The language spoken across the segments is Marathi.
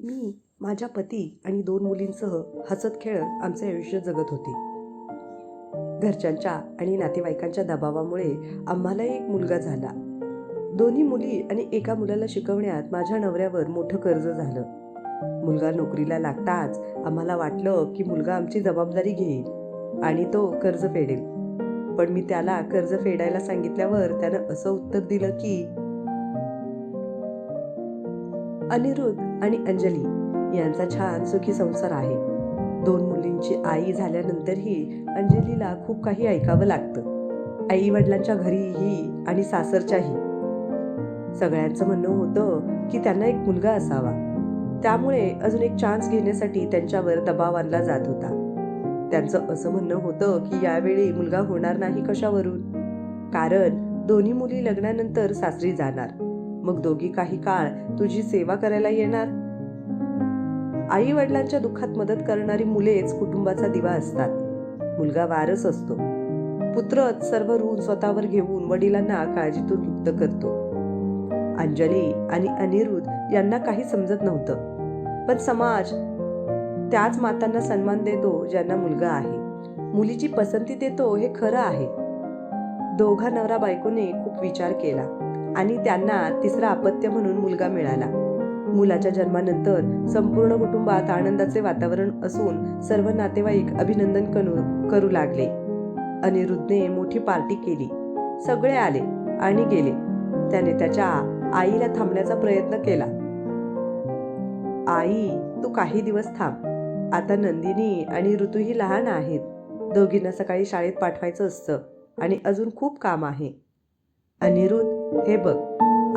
मी माझ्या पती आणि 2 मुलींसह हसत खेळत आमचे आयुष्य जगत होते. घरच्यांच्या आणि नातेवाईकांच्या दबावामुळे आम्हाला एक मुलगा झाला. दोन्ही मुली आणि एका मुलाला शिकवण्यात माझ्या नवऱ्यावर मोठं कर्ज झालं. मुलगा नोकरीला लागताच आम्हाला वाटलं की मुलगा आमची जबाबदारी घेईल आणि तो कर्ज फेडेल. पण मी त्याला कर्ज फेडायला सांगितल्यावर त्यानं असं उत्तर दिलं की अनिरुद्ध आणि अंजली यांचा छान सुखी संसार आहे. 2 मुलींची आई झाल्यानंतरही अंजलीला खूप काही ऐकावं लागतं. आई वडिलांच्या घरीही आणि सासरच्याही. सगळ्यांचं म्हणणं होतं की त्यांना एक मुलगा असावा. त्यामुळे अजून एक चान्स घेण्यासाठी त्यांच्यावर दबाव आणला जात होता. त्यांचं असं म्हणणं होतं की यावेळी मुलगा होणार नाही कशावरून, कारण दोन्ही मुली लग्नानंतर सासरी जाणार, मग दोघी काही काळ तुझी सेवा करायला येणार. आई वडिलांच्या दुःखात मदत करणारी मुलेच कुटुंबाचा दिवा असतात. मुलगा वारस असतो. पुत्रच सर्व ऋण स्वतःवर घेऊन वडिलांना काळजीतून मुक्त करतो. अंजली आणि अनिरुद्ध यांना काही समजत नव्हतं, पण समाज त्याच मातांना सन्मान देतो ज्यांना मुलगा आहे, मुलीची पसंती देतो हे खरं आहे. दोघा नवरा बायकोने खूप विचार केला आणि त्यांना तिसरा अपत्य म्हणून मुलगा मिळाला. मुलाच्या जन्मानंतर संपूर्ण कुटुंबात आनंदाचे वातावरण असून सर्व नातेवाईक अभिनंदन करू लागले. अनिरुद्धने मोठी पार्टी केली. सगळे आले आणि गेले. त्याने त्याच्या आईला थांबण्याचा प्रयत्न केला. आई, तू काही दिवस थांब. आता नंदिनी आणि ऋतूही लहान आहेत. दोघींना सकाळी शाळेत पाठवायचं असतं आणि अजून खूप काम आहे. अनिरुद्ध, हे बघ,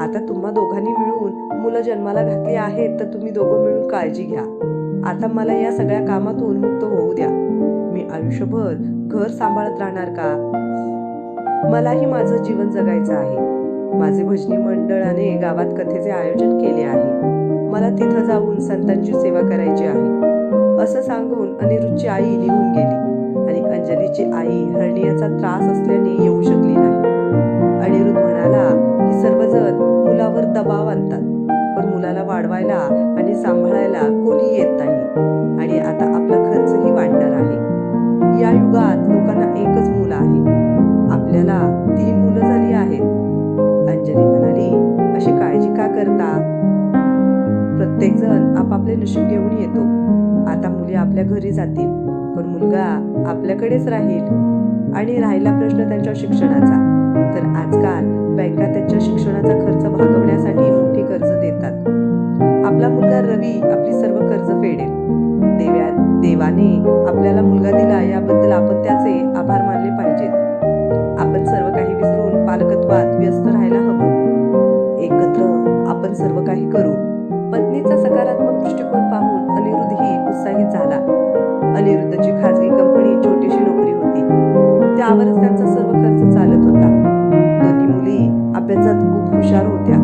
आता तुम्हा दोघांनी मिळून मुलं जन्माला घातली आहेत, तर तुम्ही दोघं मिळून काळजी घ्या. आता मला या सगळ्या कामातून मुक्त होऊ द्या. मी आयुष्यभर घर सांभाळत राहणार का? मलाही माझं जीवन जगायचं आहे. माझे भजनी मंडळाने गावात कथेचे आयोजन केले आहे. मला तिथं जाऊन संतांची सेवा करायची आहे. असं सांगून अनिरुद्धची आई निघून गेली आणि अंजलीची आई हर्नियाचा त्रास असल्याने येऊ शकली नाही. अनिरुद्ध म्हणाला की सर्वजण मुलावर दबाव आणतात, पण मुलाला वाढवायला आणि सांभाळायला कोणी येत नाही आणि आता आपला खर्चही वाढणार आहे. या युगात लोकांना एकच मुलं आहे. आपल्याला 3 मुलं झाली आहेत. अंजली म्हणाली, अशी काळजी का करता? प्रत्येक जण आपापले नशीब घेऊन येतो. आता मुली आपल्या घरी जातील, पण मुलगा आपल्याकडेच राहील. आणि राहिला प्रश्न त्यांच्या शिक्षणाचा, तर आजकाल बँका त्यांच्या शिक्षणाचा खर्च भागवण्यासाठी मोठी कर्ज देतात. आपला मुलगा रवी आपली सर्व कर्ज फेडेल. देवाने आपल्याला मुलगा दिला याबद्दल आपण त्याचे आभार मानले पाहिजेत. आपण सर्व काही विसरून पालकत्वात व्यस्त राहायला हवं. एकत्र आपण सर्व काही करू. पत्नीचा सकारात्मक दृष्टिकोन पाहून अनिरुद्धही उत्साहित झाला. अनिरुद्धची खाजगी कंपनी छोटीशी नोकरी होती. त्यावरच त्यांचा सर्व खर्च चालत होता. दोन्ही मुली अभ्यासात खूप हुशार होत्या.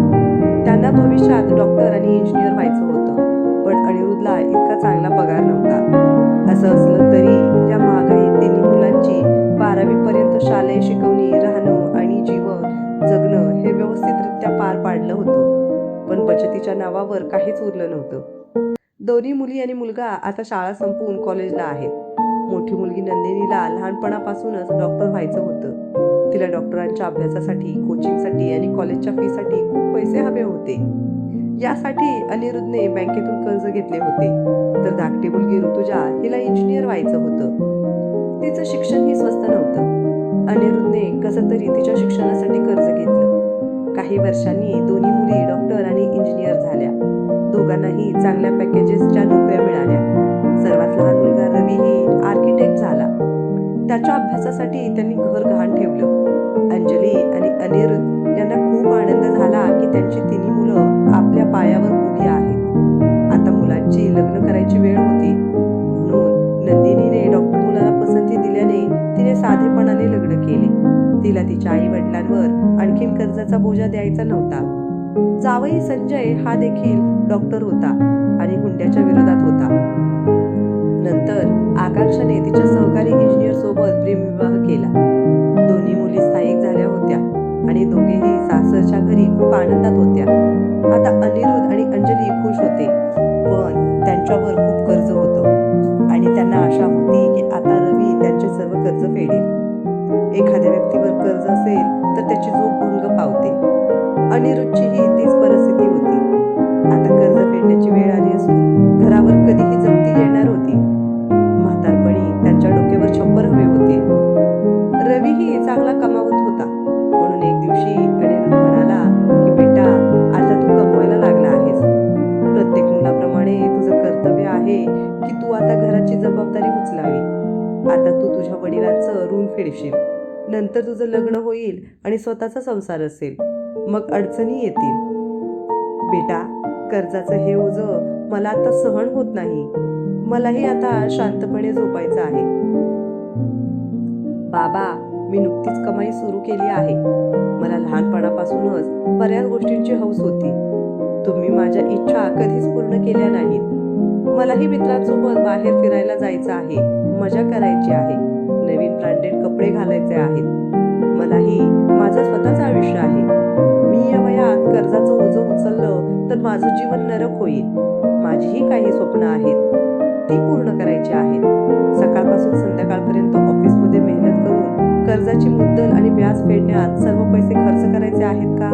त्यांना भविष्यात डॉक्टर आणि इंजिनियर व्हायचं होतं, पण अनिरुद्धला इतका चांगला पगार नव्हता. असं असलं तरी या महागाईत तिन्ही मुलांची 12वी पर्यंत शालेय शिकवणी, राहणं आणि जीवन जगणं हे व्यवस्थितरित्या पार पाडलं होतं. पण बचतीच्या नावावर काहीच उरलं नव्हतं. दोन्ही मुली आणि मुलगा आता शाळा संपवून कॉलेजला आहेत. मोठी मुलगी नंदिनीला लहानपणापासूनच डॉक्टर व्हायचं होतं. तिला डॉक्टरांच्या अभ्यासासाठी, कोचिंगसाठी आणि कॉलेजच्या फीसाठी खूप पैसे हवे होते. यासाठी अनिरुद्धने बँकेतून कर्ज घेतले होते. तर धाकटी मुलगी ऋतुजा हिला इंजिनियर व्हायचं होतं. तिचं शिक्षणही स्वस्त नव्हतं. अनिरुद्धने कसं तरी तिच्या शिक्षणासाठी कर्ज घेतलं. काही वर्षांनी दोन्ही मुली डॉक्टर आणि इंजिनियर झाल्या. दोघांनाही चांगल्या पॅकेजेसच्या नोकऱ्या मिळाल्या. सर्वात लहान मुलगा रवीही आर्किटेक्ट झाला. त्याच्या अभ्यासासाठी त्यांनी घर गहाण ठेवलं. अंजली आणि अनिरुद्ध यांना खूप आनंद झाला की त्यांची तिन्ही मुलं आपल्या पायावर उभी आहेत. आता मुलांची लग्न करायची वेळ होती. म्हणून नंदिनीने डॉक्टर मुलाला पसंती दिल्याने तिने साधेपणाने लग्न केले. तिला तिच्या आई वडिलांवर आणखीन कर्जाचा बोजा द्यायचा नव्हता. जावई संजय हा देखील डॉक्टर होता आणि हुंड्याच्या विरोधात होता. नंतर आकांक्षाने तिच्या सहकारी इंजिनियर सोबत प्रेमविवाह केला. दोन्ही मुली स्थायिक झाल्या होत्या आणि दोघेही सासरच्या घरी खूप आनंदात होत्या. आता अनिरुद्ध आणि अंजली खुश होते, पण एखाद्या व्यक्तीवर कर्ज असेल तर त्याची झोप भंग पावते. अनिरुद्धचीही तीच परिस्थिती होती. आता कर्ज फेडण्याची वेळ आली असून घरावर कधीही जप्ती येणार होती. म्हातारपणी त्यांच्या डोक्यावर छप्पर हवे होते. रवीही चांगला कमावत होता. म्हणून एक दिवशी अनिरुद्ध म्हणाला की बेटा, आता तू कमवायला लागला आहेस. प्रत्येक मुलाप्रमाणे तुझं कर्तव्य आहे की तू आता घराची जबाबदारी उचलावी. आता तू तुझ्या वडिलांचं ऋण फेडशील. नंतर तुझं लग्न होईल आणि स्वतःचा संसार असेल. मग अडचणी येतील. बेटा, कर्जाचं हे ओझं मला आता सहन होत नाही. मलाही आता शांतपणे झोपायचं आहे. बाबा, मी नुकतीच कमाई सुरू केली आहे. मला लहानपणापासूनच बऱ्याच गोष्टींची हौस होती. तुम्ही माझ्या इच्छा कधीच पूर्ण केल्या नाहीत. मलाही मित्रांसोबत बाहेर फिरायला जायचं आहे, मजा करायची आहे, नवीन ब्रँडेड कपडे घालायचे आहेत. मलाही माझं स्वतःचं आयुष्य आहे. मी या वयात कर्जाचं ओझं उचललं तर माझं जीवन नरक होईल. माझीही काही स्वप्न आहेत, ती पूर्ण करायची आहेत. सकाळपासून संध्याकाळपर्यंत ऑफिसमध्ये मेहनत करून कर्जाची मुद्दल आणि व्याज फेडण्यात सर्व पैसे खर्च करायचे आहेत का?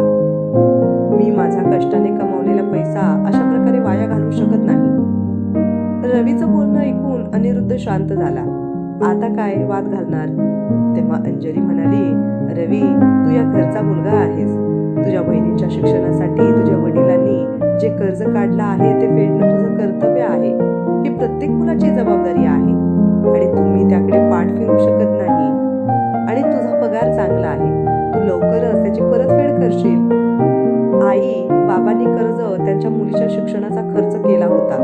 मी माझ्या कष्टाने कमावलेला पैसा अशा प्रकारे वाया घालवू शकत नाही. रवीचं बोलणं ऐकून अनिरुद्ध शांत झाला. आता काय वाद घालणार? तेव्हा अंजली म्हणाली, रवी, तू या घरचा मुलगा आहेस. तुझ्या बहिणीच्या शिक्षणासाठी तुझ्या वडिलांनी जे कर्ज काढलं आहे ते फेडणं तुझं कर्तव्य आहे. ही प्रत्येक मुलाची जबाबदारी आहे आणि तुम्ही त्याकडे पाठ फिरू शकत नाही. आणि तुझा पगार चांगला आहे. तू लवकरच त्याची परतफेड करशील. आई, बाबांनी कर्ज त्यांच्या मुलीच्या शिक्षणाचा खर्च केला होता.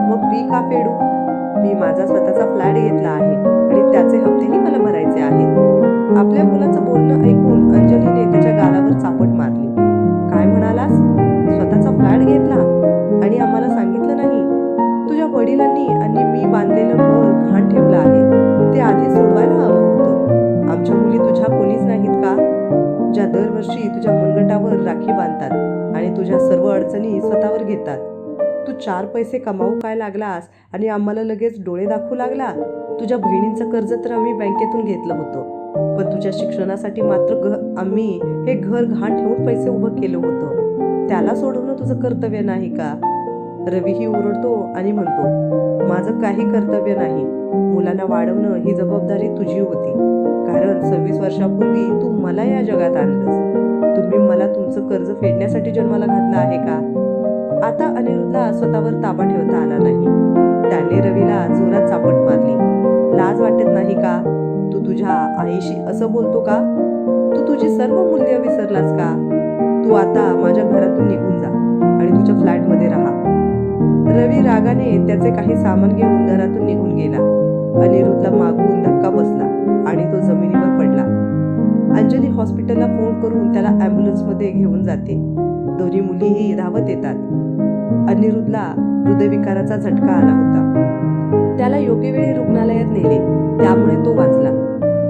मग मी का फेडू? मी माझा स्वतःचा फ्लॅट घेतला आहे आणि त्याचे हप्तेही मला भरायचे आहेत. आपल्या मुलाचं बोलणं ऐकून अंजलीने त्याच्या गालावर चापट मारली. काय म्हणालास? स्वतःचा फ्लॅट घेतला आणि आम्हाला सांगितलं नाही? तुझ्या वडिलांनी आणि मी बांधलेलं घर घाण ठेवलं आहे. ते आधी सोडवायला हवं होतं. आमच्या मुली तुझ्या कोणीच नाहीत का, ज्या दरवर्षी तुझ्या मनगटावर राखी बांधतात आणि तुझ्या सर्व अडचणी स्वतःवर घेतात? तू 4 पैसे कमावू काय लागलास आणि आम्हाला लगेच डोळे दाखवू लागला? तुझ्या बहिणींचं कर्ज तर आम्ही बँकेतून घेतलं होतं, पण तुझ्या शिक्षणासाठी मात्र आम्ही हे घर घाण ठेवून पैसे उभं केलं होतं. त्याला सोडवणं तुझं कर्तव्य नाही का? रवीही ओरडतो आणि म्हणतो, माझं काही कर्तव्य नाही. मुलांना वाढवणं ही जबाबदारी तुझी होती. कारण 26 वर्षापूर्वी तू मला या जगात आणलंस. तुम्ही मला तुमचं कर्ज फेडण्यासाठी जन्माला घातलं आहे का? आता अनिरुद्धला स्वतःवर ताबा ठेवता आला नाही. त्याने रवीला जोरात चापट मारली. लाज वाटत नाही का? तू तुझ्या आईशी असं बोलतो का? तू तुझी सर्व मूल्य विसरलास का? तू आता माझ्या घरातून निघून जा आणि तुझ्या फ्लॅटमध्ये राहा. रवी रागाने त्याचे काही सामान घेऊन घरातून निघून गेला. अनिरुद्धला मागून धक्का बसला आणि तो जमिनीवर पडला. अंजली हॉस्पिटलला फोन करून त्याला ॲम्ब्युलन्समध्ये घेऊन जाते. दोन्ही मुलीही धावत येतात. अनिरुद्धला हृदयविकाराचा झटका आला होता. त्याला योग्य वेळी रुग्णालयात नेले, त्यामुळे तो वाचला.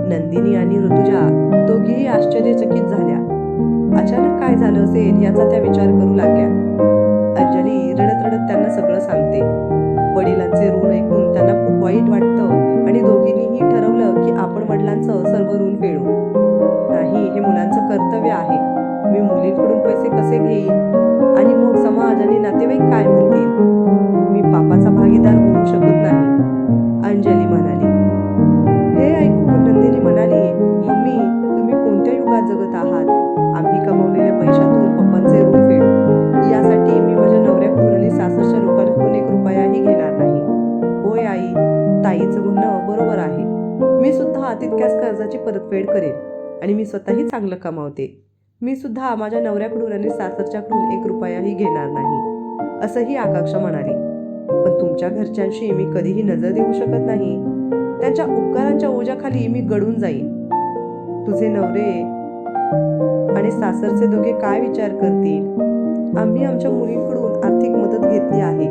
नंदिनी आणि ऋतुजा दोघीही आश्चर्यचकित झाल्या. अचानक काय झालं असेल याचा त्या विचार करू लागल्या. अंजली रडत रडत त्यांना सगळं सांगते. वडिलांचे ऋण ऐकून त्यांना खूप वाईट वाटतं आणि दोघींनीही ठरवलं की आपण वडिलांचं सर्व ऋण फेडू. नाही, हे मुलांचं कर्तव्य आहे. मी मुलींकडून पैसे कसे घेईन आणि मग समाज आणि नातेवाईक काय म्हणतील? मी पापाचा भागीदार होऊ शकत नाही, अंजली म्हणाली. हे ऐकून नंदिनी म्हणाली, मम्मी, तुम्ही कोणत्या युगात जगत आहात? आम्ही कमवलेल्या पैशातून पप्पांचे ऋण फेडू. यासाठी मी माझ्या नवऱ्याकडून आणि सासरच्या लोकांकडून 1 रुपयाही घेणार नाही. होय आई, ताईचं म्हणणं बरोबर आहे. मी सुद्धा तितक्याच कर्जाची परतफेड करेन आणि मी स्वतःही चांगलं कमावते. मी सुद्धा माझ्या नवऱ्याकडून आणि सासरच्याकडून 1 रुपयाही घेणार नाही, असंही आकांक्षा म्हणाली. पण तुमच्या घरच्यांशी मी कधीही नजर देऊ शकत नाही. त्यांच्या उपकारांच्या ओझ्याखाली मी गळून जाईन. तुझे नवरे आणि सासरचे दोघे काय विचार करतील? आम्ही आमच्या मुलींकडून आर्थिक मदत घेतली आहे,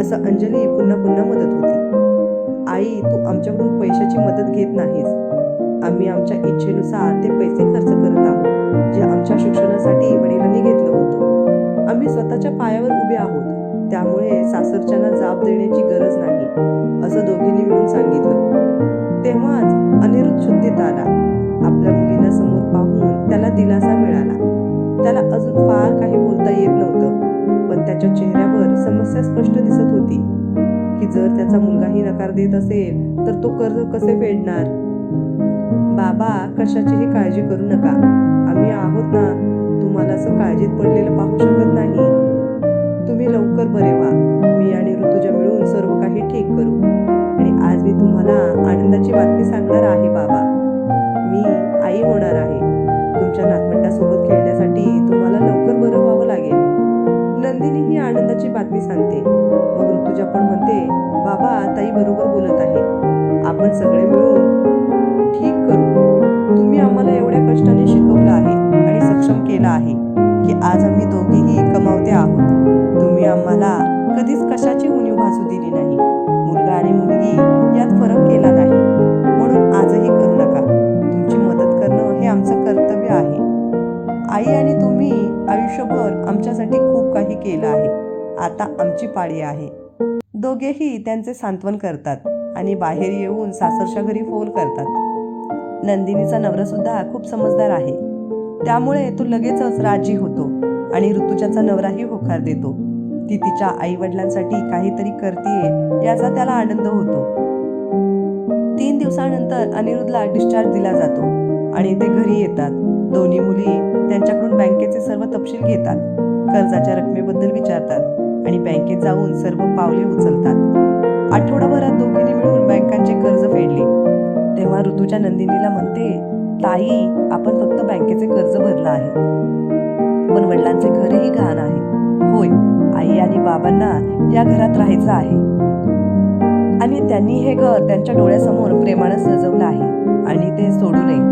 असं अंजली पुन्हा पुन्हा मदत होती. आई, तू आमच्याकडून पैशाची मदत घेत नाहीस. आम्ही आमच्या इच्छेनुसार ते पैसे खर्च करत आहोत, जे आमच्या शिक्षणासाठी वडिलांनी घेतलं होतं. आम्ही स्वतःच्या पायावर उभे आहोत, त्यामुळे सासरच्यांना जाब देण्याची गरज नाही, असं दोघींनी मिळून सांगितलं. तेव्हाच अनिरुद्ध शुद्धीत आला. पाहून त्याला दिलासा मिळाला. त्याला अजून फार काही बोलता येत नव्हतं, पण त्याच्या चेहऱ्यावर समस्या स्पष्ट दिसत होती की जर त्याचा मुलगाही नकार देत असेल तर तो कर्ज कसे फेडणार. बाबा, कशाचीही काळजी करू नका, आम्ही आहोत ना. तुम्हाला असं काळजीत पडलेलं पाहू शकत नाही. तुम्ही लवकर बरे व्हा. मी आणि ऋतुजा मिळून सर्व काही ठीक करू. आणि आज मी तुम्हाला आनंदाची बातमी सांगणार आहे बाबा. मी आई होणार आहे. तुमच्या नातवंडासोबत खेळण्यासाठी तुम्हाला लवकर बरं व्हावं लागेल. नंदिनी ही आनंदाची बातमी सांगते. मग ऋतुजा पण म्हणते, बाबा, ताई बरोबर बोलत आहे. आपण सगळे मिळून ठीक करू. तुम्ही आम्हाला एवढ्या कष्टाने शिकवलं आहे आणि सक्षम केलं आहे की आज आम्ही दोघेही कमावते आहोत. तुम्ही आम्हाला कधीच कशाची उणीव भासू दिली नाही. मुलगा आणि मुलगी यात फरक केला नाही, म्हणून आजही करू नका. तुमची मदत करणं हे आमचं कर्तव्य आहे. आई आणि तुम्ही आयुष्यभर आमच्यासाठी खूप काही केलं आहे. आता आमची पाळी आहे. दोघेही त्यांचे सांत्वन करतात आणि बाहेर येऊन सासरच्या घरी फोन करतात. नंदिनीचा नवरा सुद्धा खूप समजदार आहे, त्यामुळे तो लगेचच राजी होतो आणि ऋतुजाचा नवराही होकार देतो. ती तिच्या आई वडिलांसाठी काहीतरी करतेय याचा त्याला आनंद होतो. 3 दिवसानंतर अनिरुद्धला डिस्चार्ज दिला जातो आणि ते घरी येतात. दोन्ही मुली त्यांच्याकडून बँकेचे सर्व तपशील घेतात, कर्जाच्या रकमेबद्दल विचारतात आणि बँकेत जाऊन सर्व पावले उचलतात. आठवडाभरात दोघींनी मिळून बँकांचे कर्ज फेडले. तेव्हा ऋतुजा नंदिनीला म्हणते, ताई, आपण फक्त बँकेचे कर्ज भरलं आहे, पण वडिलांचे घरही गहाण आहे. होय, आई आणि बाबांना या घरात राहायचं आहे आणि त्यांनी हे घर त्यांच्या डोळ्यासमोर प्रेमानं सजवलं आहे आणि ते सोडू नये.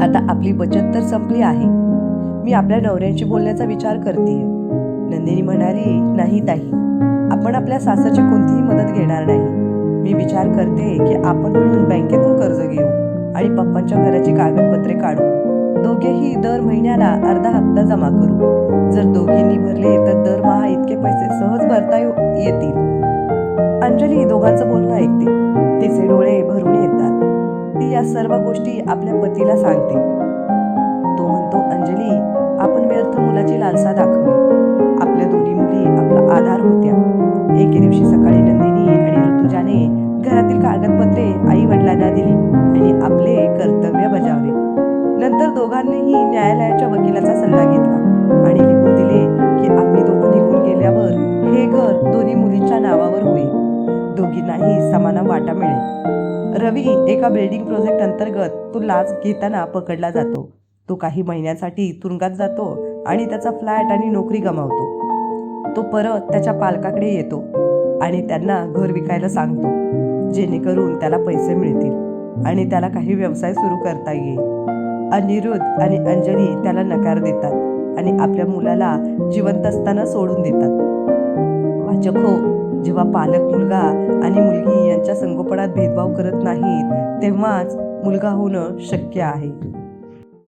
आता आपली बचत तर संपली आहे. मी आपल्या नवऱ्यांशी बोलण्याचा विचार करतेय. नंदिनी म्हणाली, नाही ताई, आपण आपल्या सासरची कोणतीही मदत घेणार नाही. मी विचार करते की आपण मिळून बँकेतून कर्ज घेऊ आणि पप्पांच्या घराची कागदपत्रे काढू. दोघेही दर महिन्याला अर्धा हप्ता जमा करू. जर दोघींनी भरले तर दरमहा इतके पैसे सहज भरता येतील. अंजली दोघांचं बोलणं ऐकते. तिचे डोळे भरून येतात. ती या सर्व गोष्टी आपल्या पतीला सांगते. तो म्हणतो, अंजली, आपण व्यर्थ मुलाची लालसा दाखवली. आपल्या दोन्ही मुली आपला आधार होत्या. एके दिवशी सकाळी नंदिनी आणि ऋतुजाने घरातील कागदपत्रे आई वडिलांना दिली आणि आपले कर्तव्य बजावले. नंतर दोघांनीही न्यायालयाच्या वकिलाचा सल्ला घेतला आणि लिहून दिले की आम्ही दोघं निघून गेल्यावर हे घर दोन्ही मुलींच्या नावावर होईल. दोघींनाही समान वाटा मिळेल. रवी एका बिल्डिंग प्रोजेक्ट अंतर्गत तो लाच घेताना पकडला जातो. तो काही महिन्यांसाठी तुरुंगात जातो आणि त्याचा फ्लॅट आणि नोकरी गमावतो. तो परत त्याच्या पालकाकडे येतो आणि त्यांना घर विकायला सांगतो, जेणेकरून त्याला पैसे मिळतील आणि त्याला काही व्यवसाय सुरू करता येईल. अनिरुद्ध आणि अंजली त्याला नकार देतात आणि आपल्या मुलाला जिवंत असताना सोडून देतात. वाचक हो, जेव्हा पालक मुलगा आणि मुलगी यांच्या संगोपनात भेदभाव करत नाहीत, तेव्हाच मुलगा होणं शक्य आहे.